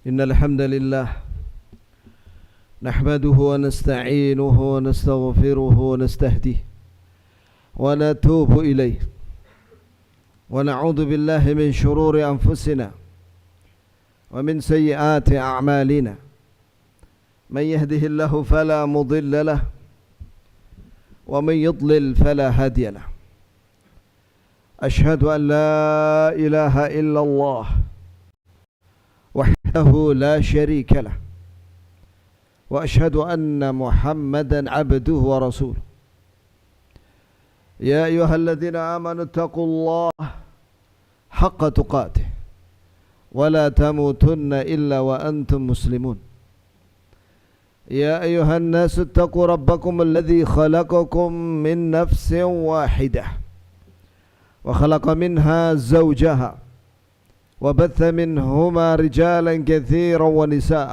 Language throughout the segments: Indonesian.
إن الحمد لله نحمده ونستعينه ونستغفره ونستهديه ونتوب إليه ونعوذ بالله من شرور أنفسنا ومن سيئات أعمالنا من يهده الله فلا مضل له ومن يضلل فلا هادي له أشهد أن لا إله إلا الله وحده لا شريك له وأشهد أن محمدا عبده ورسوله يا أيها الذين آمنوا اتقوا الله حق تقاته ولا تموتن إلا وأنتم مسلمون يا أيها الناس اتقوا ربكم الذي خلقكم من نفس واحدة وخلق منها زوجها وبث منهما رجالا كثيرا ونساء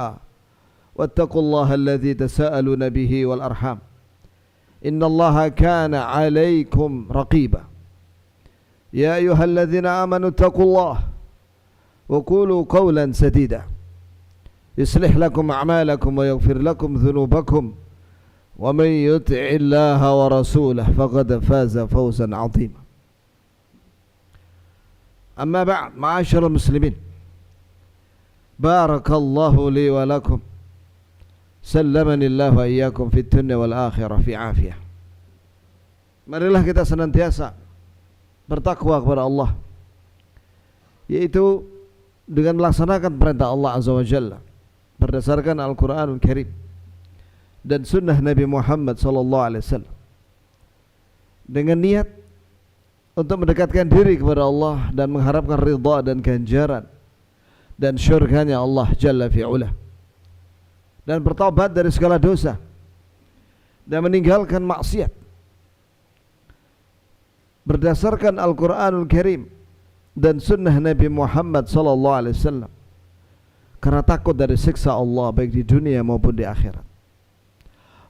واتقوا الله الذي تساءلون به والأرحام إن الله كان عليكم رقيبا يا أيها الذين آمنوا اتقوا الله وقولوا قولا سديدا يصلح لكم أعمالكم ويغفر لكم ذنوبكم ومن يطع الله ورسوله فقد فاز فوزا عظيما أما بعد معاشر المسلمين بارك الله لي ولكم سلمني الله وإياكم في الدنيا والآخرة في عافية. Marilah kita senantiasa bertakwa kepada Allah, yaitu dengan melaksanakan perintah Allah Azza wa Jalla berdasarkan Al-Quranul Karim dan sunnah Nabi Muhammad SAW, dengan niat untuk mendekatkan diri kepada Allah dan mengharapkan ridha dan ganjaran dan syurganya Allah Jalla fi'ula, dan bertaubat dari segala dosa dan meninggalkan maksiat berdasarkan Al-Quranul Karim dan sunnah Nabi Muhammad SAW, karena takut dari siksa Allah baik di dunia maupun di akhirat.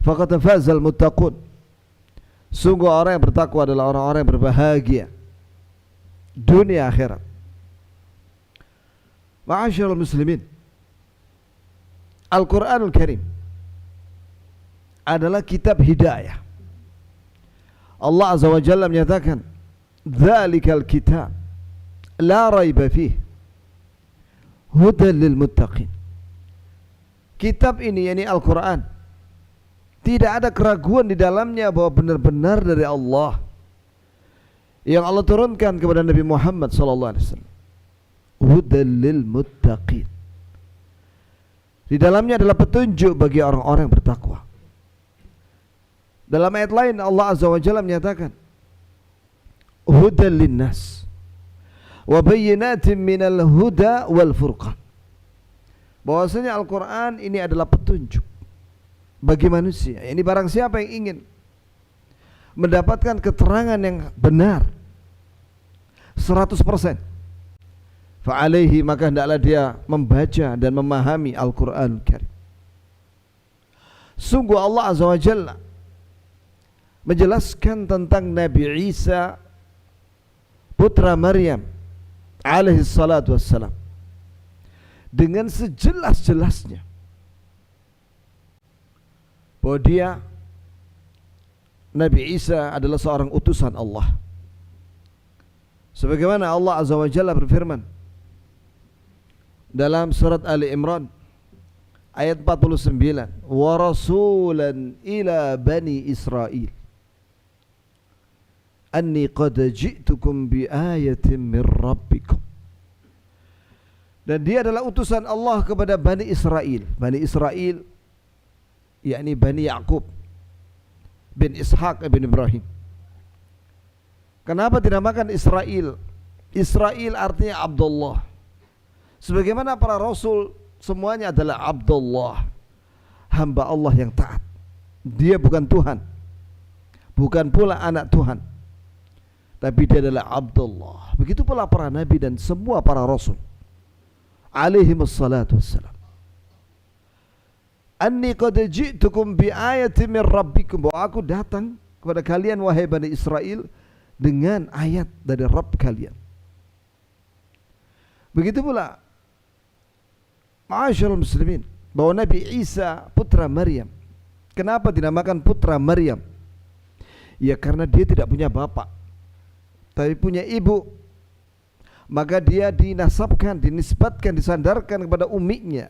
Faqad fazal muttaqun, sungguh orang yang bertakwa adalah orang-orang yang berbahagia dunia akhirat. Ma'asyiral muslimin, Al-Quranul Karim adalah kitab hidayah. Allah Azza wa Jalla menyatakan, "Dzalikal kitab la raiba fihi hudan lil muttaqin." Kitab ini, yakni Al-Quran, tidak ada keraguan di dalamnya bahwa benar-benar dari Allah, yang Allah turunkan kepada Nabi Muhammad SAW. Hudan lil muttaqin, di dalamnya adalah petunjuk bagi orang-orang yang bertakwa. Dalam ayat lain Allah Azza wa Jalla menyatakan, hudan linnas wa bayyinatin minal huda wal furqan, bahwasanya Al-Quran ini adalah petunjuk bagi manusia. Ini barang siapa yang ingin mendapatkan keterangan yang benar 100%, fa'alaihi, maka hendaklah dia membaca dan memahami Al-Quran Karim. Sungguh Allah Azza wa Jalla menjelaskan tentang Nabi Isa putra Maryam alaihi salatu wassalam dengan sejelas-jelasnya bahwa dia, Nabi Isa, adalah seorang utusan Allah. Sebagaimana Allah Azza wa Jalla berfirman dalam surat Ali Imran ayat 49, wa rasulan ila bani Israel anni qad ji'tukum bi ayatin min rabbikum, dan dia adalah utusan Allah kepada Bani Israel. Bani Israel yakni Bani Ya'qub bin Ishaq bin Ibrahim. Kenapa dinamakan Israel? Israel artinya Abdullah. Sebagaimana para rasul semuanya adalah Abdullah, hamba Allah yang taat. Dia bukan Tuhan, bukan pula anak Tuhan, tapi dia adalah Abdullah. Begitu pula para nabi dan semua para rasul alaihimussalatu wassalam. Anni qad ji'tukum bi ayatin min rabbikum, bahwa aku datang kepada kalian wahai Bani Israel dengan ayat dari Rabb kalian. Begitu pula Ma'asyiral muslimin, bahwa Nabi Isa putra Maryam. Kenapa dinamakan putra Maryam? Ya karena dia tidak punya bapak, tapi punya ibu. Maka dia dinasabkan, dinisbatkan, disandarkan kepada uminya,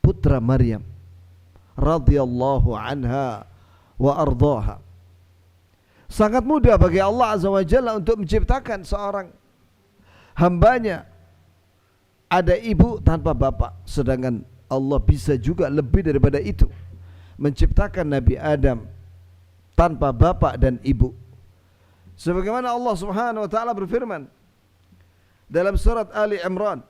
putra Maryam radhiyallahu anha wa ardhaha. Sangat mudah bagi Allah Azza wa Jalla untuk menciptakan seorang hambanya ada ibu tanpa bapak. Sedangkan Allah bisa juga lebih daripada itu, menciptakan Nabi Adam tanpa bapak dan ibu. Sebagaimana Allah Subhanahu wa taala berfirman dalam surat Ali Imran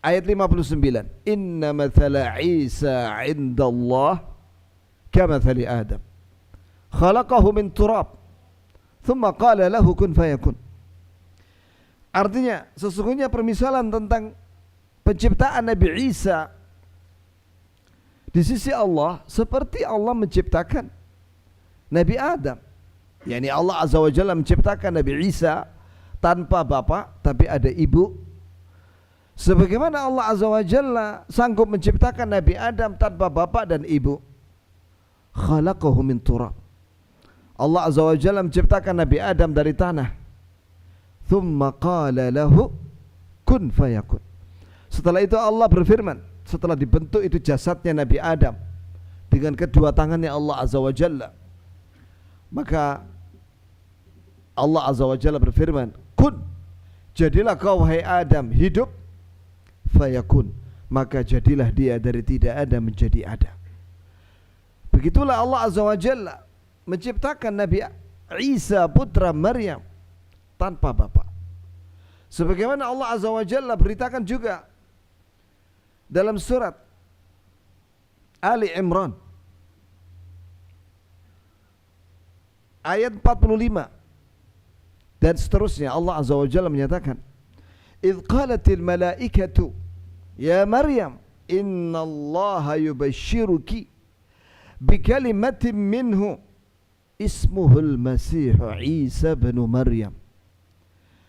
ayat 59, "Inna mathala Isa 'inda Allah kamathali Adam. Khalaqahu min turab, thumma qala lahu kun fayakun." Artinya, sesungguhnya permisalan tentang penciptaan Nabi Isa di sisi Allah seperti Allah menciptakan Nabi Adam. Yani Allah Azza wa Jalla menciptakan Nabi Isa tanpa bapak tapi ada ibu. Sebagaimana Allah Azza wa Jalla sanggup menciptakan Nabi Adam tanpa bapak dan ibu. Khalaqahu min turab. Allah Azza wa Jalla menciptakan Nabi Adam dari tanah. Thumma qala lahu kun fayakun. Setelah itu Allah berfirman, setelah dibentuk itu jasadnya Nabi Adam dengan kedua tangannya Allah Azza wa Jalla, maka Allah Azza wa Jalla berfirman, kun, jadilah kau wahai Adam hidup, fayakun, maka jadilah dia dari tidak ada menjadi ada. Begitulah Allah Azza wa Jalla menciptakan Nabi Isa putra Maryam tanpa bapak. Sebagaimana Allah Azza wa Jalla beritakan juga dalam surat Ali Imran ayat 45 dan seterusnya. Allah Azza wa Jalla menyatakan, "Idz qalatil malaikatu ya Maryam innallaha yubashshiruki bikalimatin minhu ismuhul Masih Isa bin Maryam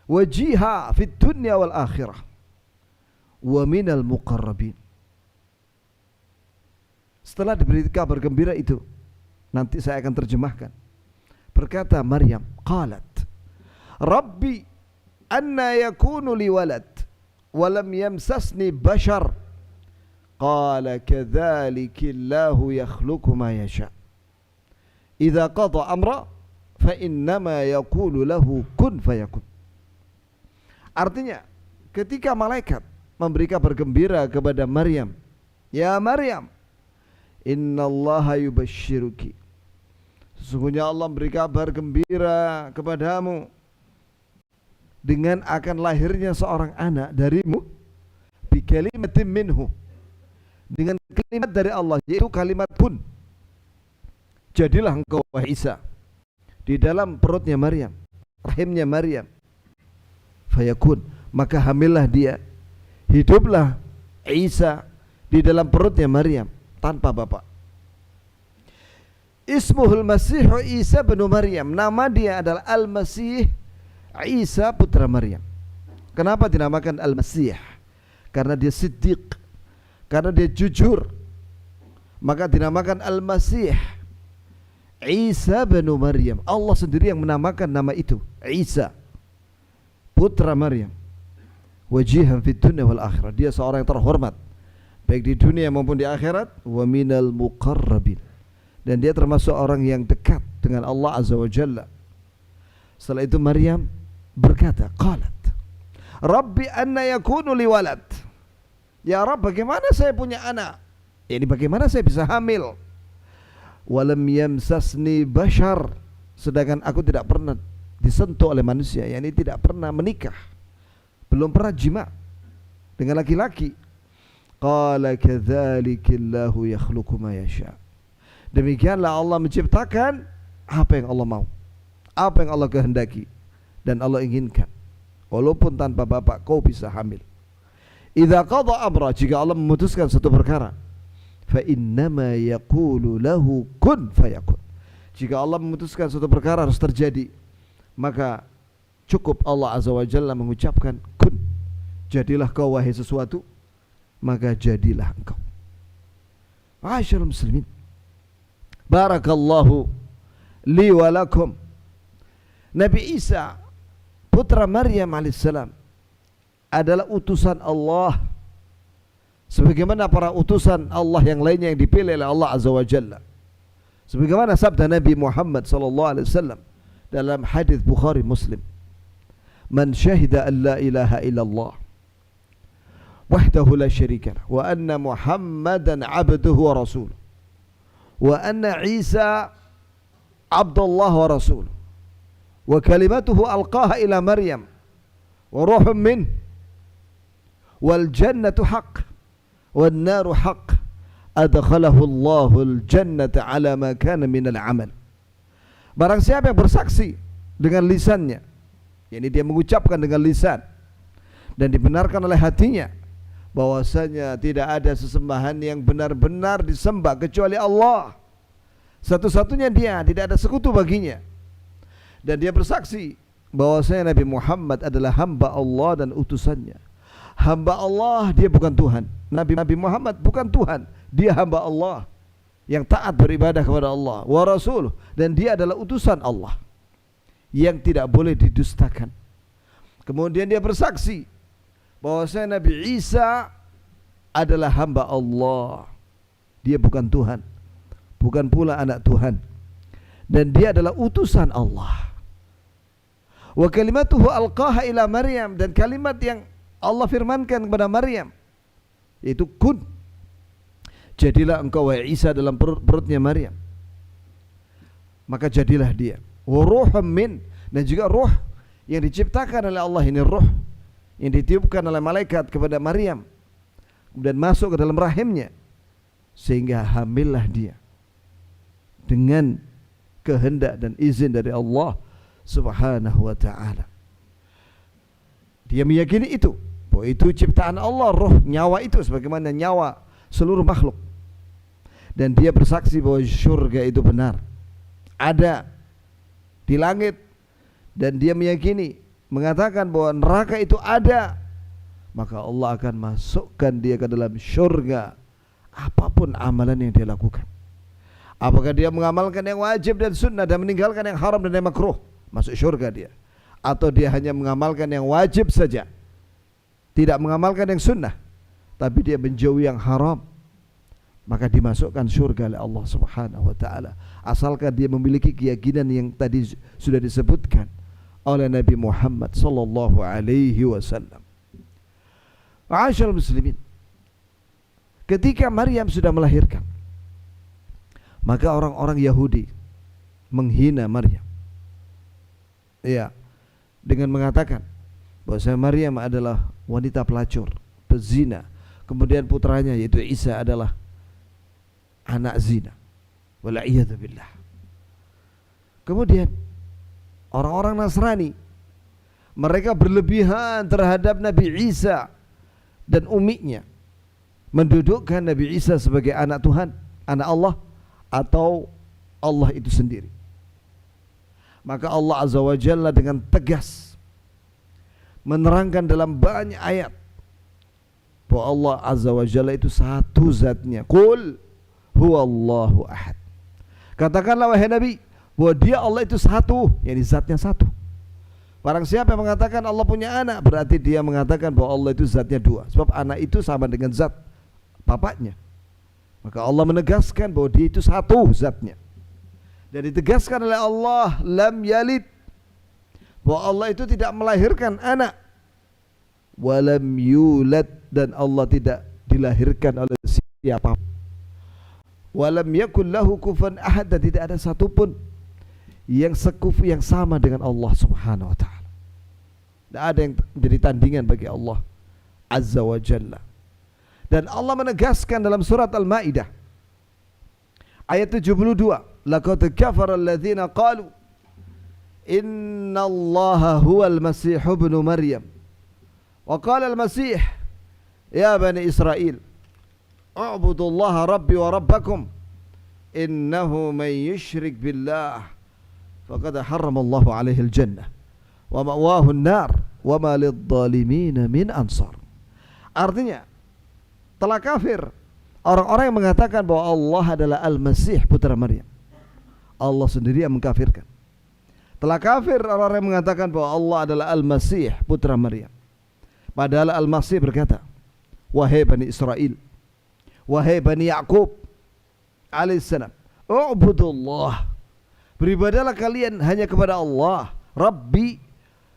wajiha fid dunya wal akhirah wa minal muqarrabin." Setelah diberi kabar gembira itu, nanti saya akan terjemahkan. Berkata Maryam, qalat Rabbi anna yakunu li walad wa lam yamsasni bashar qala kadzalika Allahu yakhluqu ma yasha idza qada amra fa innama yaqulu lahu kun fayakun. Artinya, ketika malaikat memberi kabar gembira kepada Maryam, ya Maryam, innallaha yubashshiruki, sesungguhnya Allah beri kabar gembira kepadamu dengan akan lahirnya seorang anak darimu, bi kalimatin minhu, dengan kalimat dari Allah, yaitu kalimat kun. Jadilah engkau wahai Isa di dalam perutnya Maryam, rahimnya Maryam, fayakun, maka hamillah dia, hiduplah Isa di dalam perutnya Maryam tanpa bapak. Ismuhul Masih Isa bin Maryam, nama dia adalah Al-Masih Isa putra Maryam. Kenapa dinamakan Al-Masih? Karena dia siddiq, karena dia jujur, maka dinamakan Al-Masih Isa bin Maryam. Allah sendiri yang menamakan nama itu, Isa putra Maryam. Wajihan fid dunya wal akhirah, dia seorang yang terhormat baik di dunia maupun di akhirat. Wa minal muqarrabin, dan dia termasuk orang yang dekat dengan Allah Azza wa Jalla. Setelah itu Maryam berkata, qalat Rabbi anna yakunu li walad, ya Rabb, bagaimana saya punya anak? Ini bagaimana saya bisa hamil? Walam yamsasni bashar, sedangkan aku tidak pernah disentuh oleh manusia, yakni tidak pernah menikah, belum pernah jima dengan laki-laki. Qala kadzalika Allahu yakhluqu ma yasha, demikianlah Allah menciptakan apa yang Allah mau, apa yang Allah kehendaki dan Allah inginkan. Walaupun tanpa bapak kau bisa hamil. Idza qada amra, jika Allah memutuskan satu perkara, fa innama yaqulu lahu kun fayakun, jika Allah memutuskan suatu perkara harus terjadi, maka cukup Allah Azza wa Jalla mengucapkan kun, jadilah kau wahai sesuatu, maka jadilah engkau. Ma'asyiral muslimin, barakallahu li wa lakum. Nabi Isa putra Maryam alaihissalam adalah utusan Allah, sebagaimana para utusan Allah yang lainnya yang dipilih oleh Allah Azza wa Jalla. Sebagaimana sabda Nabi Muhammad sallallahu alaihi wasallam dalam hadis Bukhari Muslim, "Man syahida an la ilaha illallah wahdahu la syarika lah wa anna Muhammadan 'abduhu wa rasuluh wa anna Isa 'abdullah wa rasuluh wa kalimatuhu alqaha ila Maryam wa ruhun min wal jannatu haqq wan naru haqq adkhalahu Allahul jannata ala ma kana minal amal." Barang siapa yang bersaksi dengan lisannya, yakni dia mengucapkan dengan lisan dan dibenarkan oleh hatinya bahwasanya tidak ada sesembahan yang benar-benar disembah kecuali Allah, satu-satunya Dia, tidak ada sekutu baginya, dan dia bersaksi bahwasanya Nabi Muhammad adalah hamba Allah dan utusannya. Hamba Allah, dia bukan Tuhan. Nabi Muhammad bukan Tuhan, dia hamba Allah yang taat beribadah kepada Allah, wa rasuluh, dan dia adalah utusan Allah yang tidak boleh didustakan. Kemudian dia bersaksi bahwasanya Nabi Isa adalah hamba Allah, dia bukan Tuhan, bukan pula anak Tuhan, dan dia adalah utusan Allah. Wa kalimatuhu alqaha ila Maryam, dan kalimat yang Allah firmankan kepada Maryam yaitu kun, jadilah engkau wahai Isa dalam perutnya Maryam, maka jadilah dia. Wa ruhum min, dan juga ruh yang diciptakan oleh Allah, ini ruh yang ditiupkan oleh malaikat kepada Maryam kemudian masuk ke dalam rahimnya sehingga hamillah dia dengan kehendak dan izin dari Allah Subhanahu wa ta'ala. Dia meyakini itu, bahwa itu ciptaan Allah, roh, nyawa itu sebagaimana nyawa seluruh makhluk. Dan dia bersaksi bahwa syurga itu benar, ada di langit, dan dia meyakini, mengatakan bahwa neraka itu ada, maka Allah akan masukkan dia ke dalam syurga apapun amalan yang dia lakukan. Apakah dia mengamalkan yang wajib dan sunnah dan meninggalkan yang haram dan yang makruh, masuk syurga dia. Atau dia hanya mengamalkan yang wajib saja, tidak mengamalkan yang sunnah, tapi dia menjauhi yang haram, maka dimasukkan syurga oleh Allah Subhanahu wa ta'ala, asalkan dia memiliki keyakinan yang tadi sudah disebutkan oleh Nabi Muhammad sallallahu alaihi wasallam. Ma'asyiral muslimin, ketika Maryam sudah melahirkan, maka orang-orang Yahudi menghina Maryam, ya, dengan mengatakan bahwa Maryam adalah wanita pelacur, pezina, kemudian putranya yaitu Isa adalah anak zina, wal'iyadzu billah. Kemudian orang-orang Nasrani, mereka berlebihan terhadap Nabi Isa dan umminya, mendudukkan Nabi Isa sebagai anak Tuhan, anak Allah, atau Allah itu sendiri. Maka Allah Azza wa Jalla dengan tegas menerangkan dalam banyak ayat bahwa Allah Azza wa Jalla itu satu zatnya. Qul huwallahu ahad. Katakanlah wahai Nabi bahwa dia Allah itu satu, yakni zatnya satu. Barang siapa yang mengatakan Allah punya anak, berarti dia mengatakan bahwa Allah itu zatnya dua, sebab anak itu sama dengan zat bapaknya. Maka Allah menegaskan bahwa dia itu satu zatnya. Dan ditegaskan oleh Allah, lam yalid, bahwa Allah itu tidak melahirkan anak, walam yulad, dan Allah tidak dilahirkan oleh siapa, walam yakul lahu kufuwan ahad, dan tidak ada satupun yang sekufu, yang sama dengan Allah Subhanahu wa ta'ala. Tidak ada yang menjadi tandingan bagi Allah Azza wa Jalla. Dan Allah menegaskan dalam surat Al-Maidah ayat 72, laqad kafara alladhina qalu inna allaha huwal masih ibnu maryam wa qala al-masih ya bani Israel u'budullaha rabbi wa rabbakum innahu man yushrik billah faqad harramallahu alaihi al-jannah wa ma'wahu an-nar wa ma lidh-dhalimin min ansar. Artinya Telah kafir orang-orang yang mengatakan bahwa Allah adalah Al-Masih putra Maryam. Allah sendiri yang mengkafirkan. Telah kafir orang-orang yang mengatakan bahwa Allah adalah Al-Masih putra Maryam. Padahal Al-Masih berkata, wahai Bani Israel, wahai Bani Ya'qub alaihissalam, u'budullah, beribadahlah kalian hanya kepada Allah. Rabbi,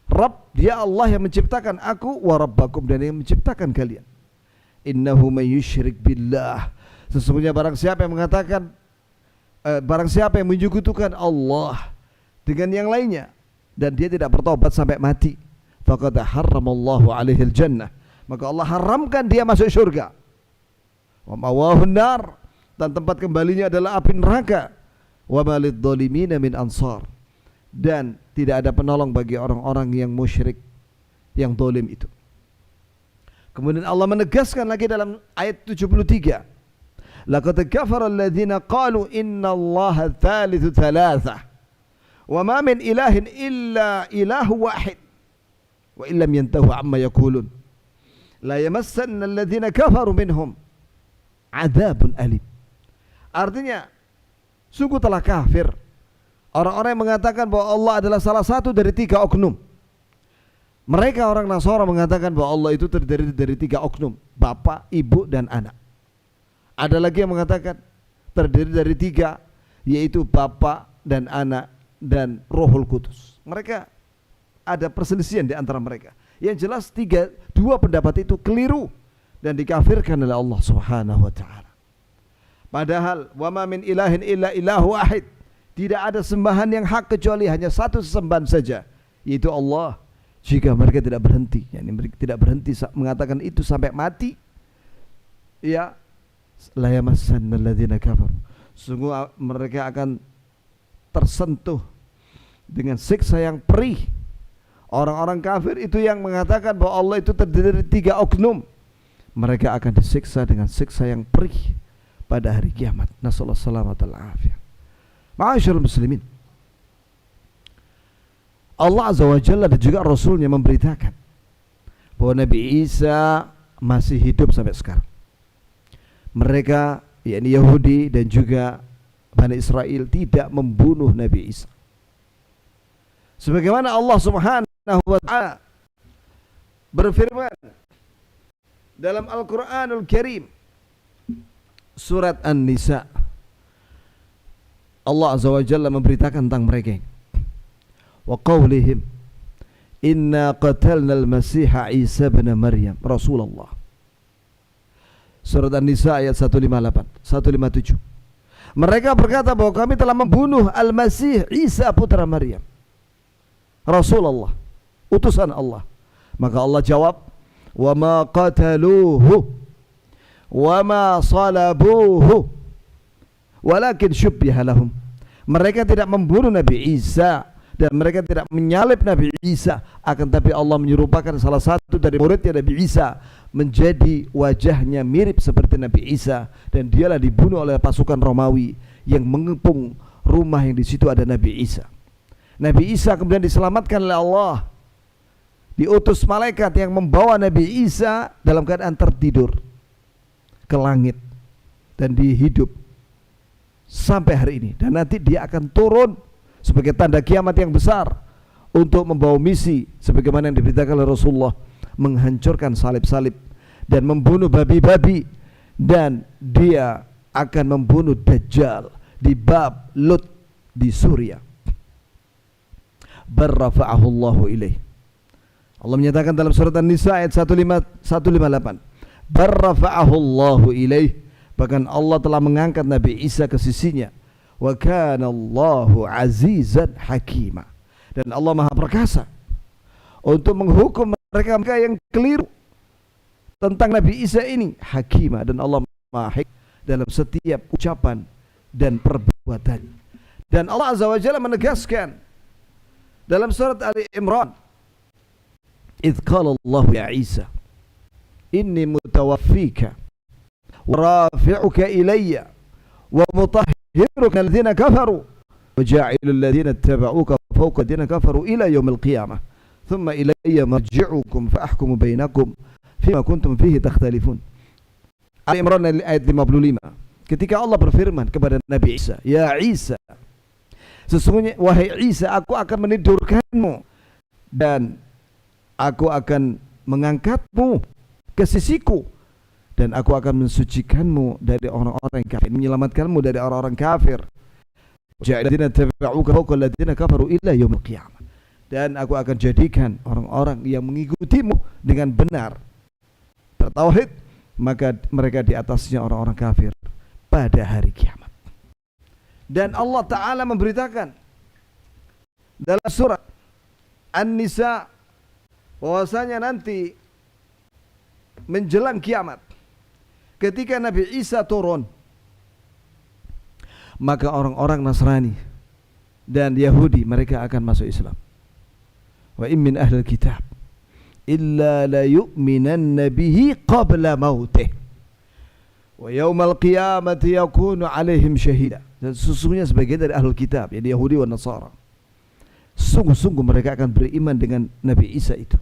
Rabb, dia Allah yang menciptakan aku, wa rabbakum, dan yang menciptakan kalian. Innahu man yusyrik billah, sesungguhnya barang siapa yang mengatakan barang siapa yang menyekutukan Allah dengan yang lainnya dan dia tidak bertobat sampai mati, faqad harramallahu alaihi jannah, maka Allah haramkan dia masuk surga. Wa mawahun nar, dan tempat kembalinya adalah api neraka. Wa malidh dhalimina min ansar, dan tidak ada penolong bagi orang-orang yang musyrik, yang zalim itu. Kemudian Allah menegaskan lagi dalam ayat 73, laqad kafara alladhina qalu innallaha thalithu thalathah wa ma min ilahin illa ilahu wahid wa illam yantahu amma yaqulun la yamassanna alladhina kafaru minhum adzabun alim. Artinya, sungguh telah kafir orang-orang yang mengatakan bahwa Allah adalah salah satu dari 3 oknum. Mereka orang Nasara mengatakan bahwa Allah itu terdiri dari 3 oknum, bapak, ibu, dan anak. Ada lagi yang mengatakan terdiri dari 3, yaitu bapak dan anak dan Rohul Kudus. Mereka ada perselisihan di antara mereka. Yang jelas 2 pendapat itu keliru dan dikafirkan oleh Allah Subhanahu wa taala. Padahal wa ma min ilahin illa ilahu wahid, tidak ada sembahan yang hak kecuali hanya satu sesembahan saja, yaitu Allah. Jika mereka tidak berhenti, mereka tidak berhenti mengatakan itu sampai mati, ya, la yamassanna alladzina kafaru, sungguh mereka akan tersentuh dengan siksa yang perih. Orang-orang kafir itu yang mengatakan bahwa Allah itu terdiri dari 3 oknum, mereka akan disiksa dengan siksa yang perih pada hari kiamat. Nasallahu alaihi wasallam. Ma'asyiral muslimin, Allah Azza wa Jalla dan juga Rasulnya memberitakan bahwa Nabi Isa masih hidup sampai sekarang. Mereka, yakni Yahudi dan juga Bani Israel, tidak membunuh Nabi Isa. Sebagaimana Allah Subhanahu wa ta'ala berfirman dalam Al-Quranul Karim, surat An-Nisa, Allah Azza wa Jalla memberitakan tentang mereka. Wa qawlihim inna qatalna al-masiha Isa bin Maryam Rasulullah. Surat An-Nisa ayat 158, 157. Mereka berkata bahwa kami telah membunuh Al-Masih Isa putra Maryam, Rasulullah, utusan Allah. Maka Allah jawab, wa ma qataluhu wa ma salabuhu walakin syubbiha lahum. Mereka tidak membunuh Nabi Isa dan mereka tidak menyalib Nabi Isa, akan tapi Allah menyerupakan salah satu dari muridnya Nabi Isa menjadi wajahnya mirip seperti Nabi Isa, dan dialah dibunuh oleh pasukan Romawi yang mengepung rumah yang di situ ada Nabi Isa. Nabi Isa kemudian diselamatkan oleh Allah, diutus malaikat yang membawa Nabi Isa dalam keadaan tertidur ke langit, dan dia hidup sampai hari ini, dan nanti dia akan turun sebagai tanda kiamat yang besar untuk membawa misi sebagaimana yang diberitakan oleh Rasulullah, menghancurkan salib-salib dan membunuh babi-babi, dan dia akan membunuh Dajjal di Bab Lut di Suriah. Barrafa'ahu Allahu ilaih. Allah menyatakan dalam surat An-Nisa ayat 158, barrafa'ahu Allahu ilaih, bahkan Allah telah mengangkat Nabi Isa ke sisinya. Wa kana Allahu azizan hakima, dan Allah maha perkasa untuk menghukum mereka yang keliru tentang Nabi Isa ini. Hakima, dan Allah maha hikmah dalam setiap ucapan dan perbuatan. Dan Allah Azza wa Jalla menegaskan dalam surat Ali Imran, idz qala Allah ya Isa inni mutawaffika wa rafi'uka ilayya wa mutahhiruka alladhina kafaru wa ja'ilul ladhina ittaba'uka fawqa alladhina kafaru ila yaumil qiyamah thumma ilayya marji'ukum fa ahkumu bainakum fima kuntum fihi takhtalifun. Ali Imran ayat 55. Ketika Allah berfirman kepada Nabi Isa, "Ya Isa, sesungguhnya wahai Isa, aku akan menidurkanmu dan aku akan mengangkatmu ke sisiku dan aku akan mensucikanmu dari orang-orang kafir, menyelamatkanmu dari orang-orang kafir. Ja'aladzina tabauka fawqa alladzina kafaru illa yaumil qiyamah." Dan aku akan jadikan orang-orang yang mengikutimu dengan benar bertauhid, maka mereka di atasnya orang-orang kafir pada hari kiamat. Dan Allah Ta'ala memberitakan dalam surat An-Nisa bahwasanya nanti menjelang kiamat ketika Nabi Isa turun, maka orang-orang Nasrani dan Yahudi mereka akan masuk Islam. Wa in min ahlil kitab illa la yu'minanna bihi qabla mautih wa yaumal qiyamati yakunu alaihim syahida. Dan sesungguhnya sebagian dari ahlul kitab, yaitu Yahudi dan Nasara, sungguh-sungguh mereka akan beriman dengan Nabi Isa itu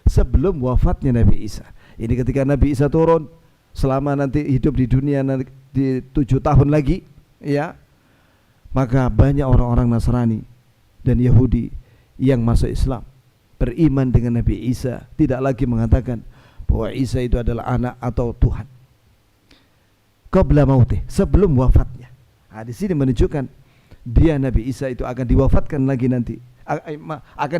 sebelum wafatnya Nabi Isa. Ini ketika Nabi Isa turun, selama nanti hidup di dunia nanti di 7 tahun lagi, ya, maka banyak orang-orang Nasrani dan Yahudi yang masuk Islam, beriman dengan Nabi Isa, tidak lagi mengatakan bahwa Isa itu adalah anak atau Tuhan. Qabla mautih, sebelum wafatnya. Nah, di sini menunjukkan dia Nabi Isa itu akan diwafatkan lagi nanti. Akan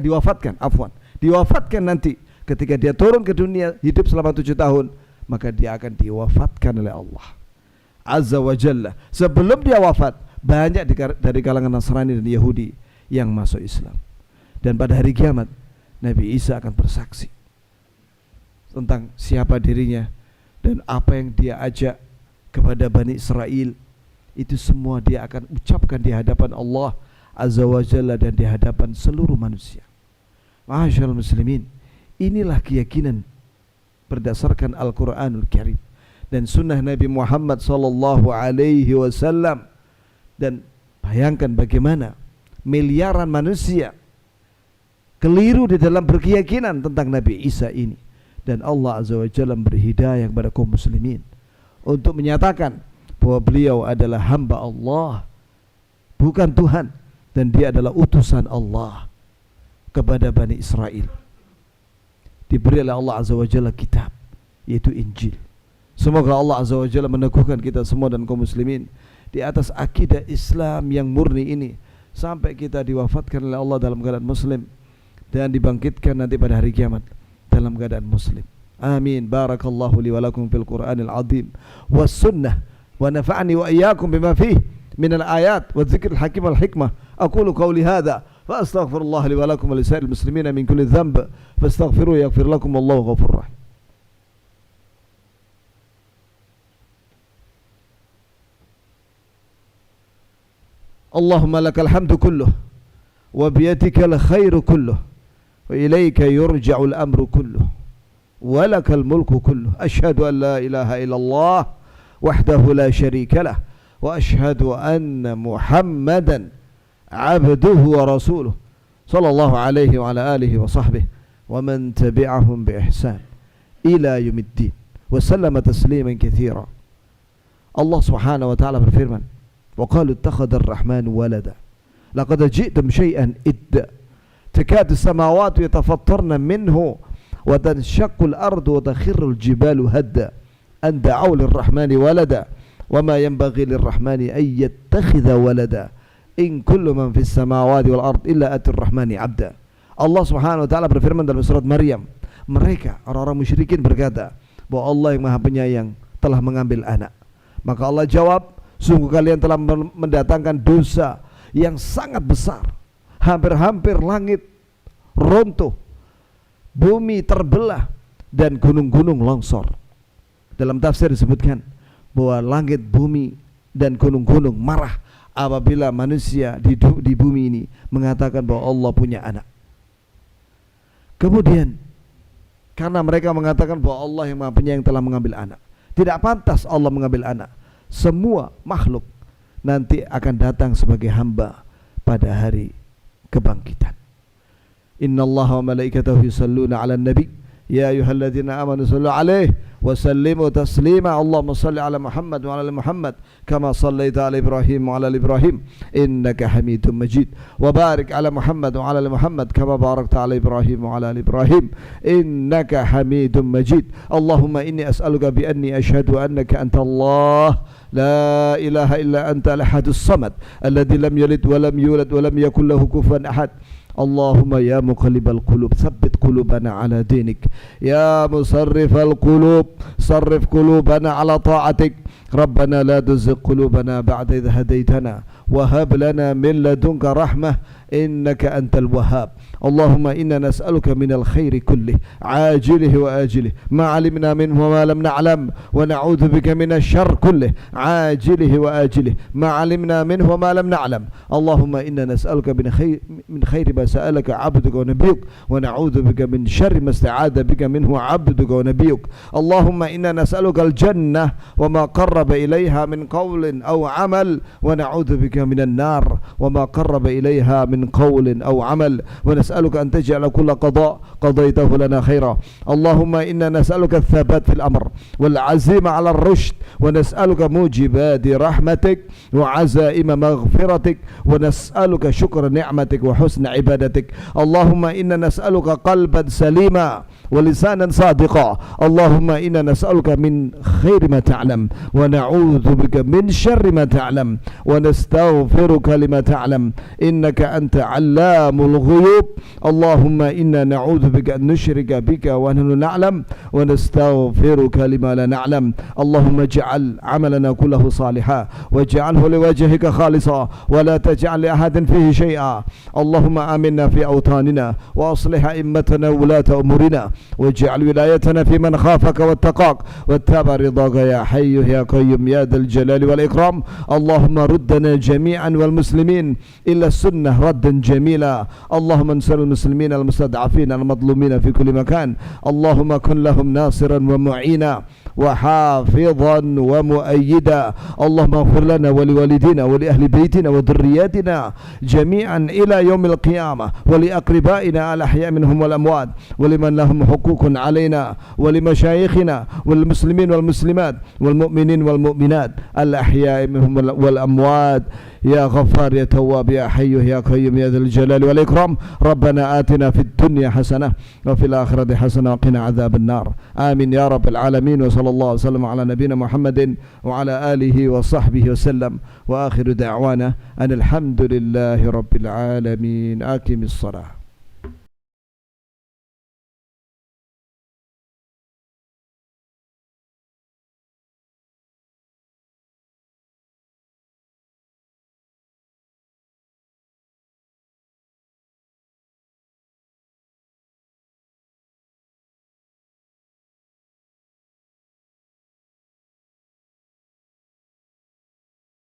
diwafatkan nanti ketika dia turun ke dunia, hidup selama 7 tahun, maka dia akan diwafatkan oleh Allah Azza wa Jalla. Sebelum dia wafat, banyak dari kalangan Nasrani dan Yahudi yang masuk Islam. Dan pada hari kiamat Nabi Isa akan bersaksi tentang siapa dirinya dan apa yang dia ajak kepada Bani Israel. Itu semua dia akan ucapkan di hadapan Allah Azza wa Jalla dan di hadapan seluruh manusia. Ma'asyiral muslimin, inilah keyakinan berdasarkan Al-Quranul Karim dan sunnah Nabi Muhammad sallallahu alaihi wasallam. Dan bayangkan bagaimana miliaran manusia keliru di dalam berkeyakinan tentang Nabi Isa ini. Dan Allah Azza wa Jalla memberi hidayah kepada kaum muslimin untuk menyatakan bahwa beliau adalah hamba Allah, bukan Tuhan, dan dia adalah utusan Allah kepada Bani Israel. Diberi oleh Allah Azza wa Jalla kitab, yaitu Injil. Semoga Allah Azza wa Jalla meneguhkan kita semua dan kaum muslimin di atas akidah Islam yang murni ini sampai kita diwafatkan oleh Allah dalam keadaan muslim dan dibangkitkan nanti pada hari kiamat dalam keadaan muslim. Amin. Barakallahu li wa lakum fil Qur'anil azim was sunnah wa nafa'ani wa iyyakum bima fihi min al ayat wa dzikril hakim wal hikmah. Aqulu qawli hadha wa astaghfirullah li wa lakum wa lisa'il muslimina min kulli dhanb fastaghfiruhu yaghfir lakum, wallahu ghafurur rahim. Allahumma lakal hamdu kulluh wa biyadikal khairu kulluh wa ilayka yurja'ul amru kulluh wa lakal mulku kulluh. Asyhadu an la ilaha illallah wahdahu la syarika lah wa asyhadu anna Muhammadan abduhu wa rasuluh sallallahu alaihi wa ala alihi wa sahbihi wa man tabi'ahum bi ihsan ila yaumiddin wa sallama tasliman katsira. Allah Subhanahu wa ta'ala berfirman, وقالوا اتخذ الرحمن ولدا لقد جئتم شيئا إدا تكاد السماوات يتفطرن منه وتنشق الأرض وتخر الجبال هدا أن دعوا للرحمن ولدا وما ينبغي للرحمن أن يتخذ ولدا إن كل من في السماوات والأرض إلا أتي الرحمن عبدا. Allah Subhanahu wa ta'ala berfirman dalam surat Maryam, mereka orang-orang musyrikin berkata bahwa Allah yang Maha Penyayang telah mengambil anak. Maka Allah jawab, sungguh kalian telah mendatangkan dosa yang sangat besar. Hampir-hampir langit runtuh, bumi terbelah, dan gunung-gunung longsor. Dalam tafsir disebutkan bahwa langit, bumi, dan gunung-gunung marah apabila manusia di bumi ini mengatakan bahwa Allah punya anak. Kemudian karena mereka mengatakan bahwa Allah yang Maha Penyayang telah mengambil anak, tidak pantas Allah mengambil anak. Semua makhluk nanti akan datang sebagai hamba pada hari kebangkitan. Innallaha wa malaikatahu yusalluna 'alan nabi يا أيها الذين آمنوا صلوا عليه وسلموا تسليما اللهم صل على محمد وعلى آل محمد كما صليت على إبراهيم وعلى آل إبراهيم إنك حميد مجيد وبارك على محمد وعلى آل محمد كما باركت على إبراهيم وعلى آل إبراهيم إنك حميد مجيد اللهم إني أسألك بأني أشهد أنك أنت الله لا إله إلا أنت الأحد الصمد الذي لم يلد ولم يولد ولم يكن له كفوا أحد اللهم يا مقلب القلوب ثبت قلوبنا على دينك يا مصرف القلوب صرف قلوبنا على طاعتك ربنا لا تزغ قلوبنا بعد إذ هديتنا وهب لنا من لدنك رحمة إنك أنت الوهاب اللهم إنا نسألك من الخير كله عاجله وآجله ما علمنا منه وما لم نعلم ونعوذ بك من الشر كله عاجله وآجله ما علمنا منه وما لم نعلم اللهم إنا نسألك من خير ما سألك عبدك ونبيك ونعوذ بك من شر ما استعاذ بك منه عبدك ونبيك اللهم إنا نسألك الجنة وما قرب إليها من قول أو عمل ونعوذ بك من النار وما قرب إليها من قول أو عمل ونسألك أن تجعل كل قضاء قضيته لنا خيرا اللهم إنا نسألك الثبات في الأمر والعزيمة على الرشد ونسألك موجبات رحمتك وعزائم مغفرتك ونسألك شكر نعمتك وحسن عبادتك اللهم إنا نسألك قلبا سليما ولسانا صادقا اللهم إنا نسألك من خير ما تعلم ونعوذ بك من شر ما تعلم ونستغفرك لما تعلم إنك أنت علام الغيوب اللهم إنا نعوذ بك أن نشرك بك ونحن نعلم ونستغفرك لما لا نعلم اللهم اجعل عملنا كله صالحا واجعله لوجهك خالصا ولا تجعل لأحد فيه شيئا اللهم آمنا في أوطاننا وأصلح أئمتنا وولاة أمورنا واجعل ولايتنا في من خافك واتقاك واتبع رضاك يا حي يا قيوم يا ذا الجلال والإكرام اللهم ردنا جميعا والمسلمين إلى السنة ردا جميلا اللهم انصر المسلمين المستضعفين المظلومين في كل مكان اللهم كن لهم ناصرا ومعينا وحافظا ومؤيدا اللهم اغفر لنا ولوالدينا ولأهل بيتنا وذرياتنا جميعا إلى يوم القيامة ولأقربائنا الأحياء منهم والأموات ولمن لهم حقوق علينا ولمشايخنا والمسلمين والمسلمات والمؤمنين والمؤمنات الأحياء منهم والأموات يا غفار يا تواب يا حي يا قيوم يا ذا الجلال والإكرام ربنا آتنا في الدنيا حسنة وفي الآخرة حسنة وقنا عذاب النار آمين يا رب العالمين وصلى الله وسلم على نبينا محمد وعلى آله وصحبه وسلم وآخر دعوانا أن الحمد لله رب العالمين أقم الصلاة